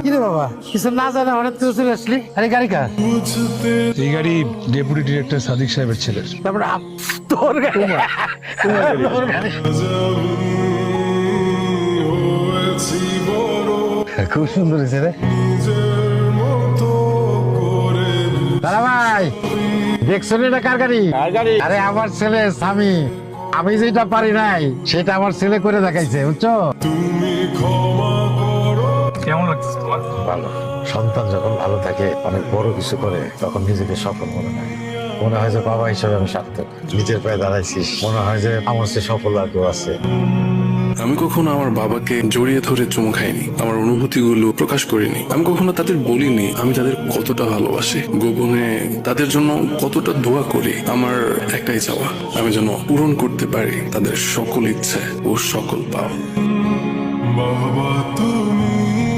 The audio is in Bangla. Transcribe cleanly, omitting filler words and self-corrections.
কিরে বাবা কিছু না জানা হঠাৎ তুই চলে আসলি? আরে গাড়ি কার? এই গাড়ি ডেপুটি ডিরেক্টর সাদিক সাহেবের ছেলের। তারপরে তোর গাড়ি? তোর গাড়ি? খুব সুন্দর হয়েছে রে দাদা ভাই। দেখছো নি এটা কার গাড়ি? আরে আমার ছেলে স্বামী। আমি যেটা পারি নাই সেটা আমার ছেলে করে দেখাইছে, বুঝছো? কেমন লাগছে তোমার? ভালো। সন্তান যখন ভালো থাকে, অনেক বড় কিছু করে, তখন নিজেকে সফল মনে হয়। মনে হয় যে বাবা হিসেবে আমি সার্থক। নিজের পায়ে দাঁড়াইছিস, মনে হয় যে আমার চেয়ে সফল আর কেউ আছে। আমি কখনো আমার বাবাকে জড়িয়ে ধরে চুমু খাইনি, আমার অনুভূতিগুলো প্রকাশ করিনি। আমি কখনো তাদের বলিনি আমি তাদের কতটা ভালোবাসি, গোপনে তাদের জন্য কতটা দোয়া করি। আমার একটাই চাওয়া, আমি যেন পূরণ করতে পারি তাদের সকল ইচ্ছে ও সকল পাওয়া।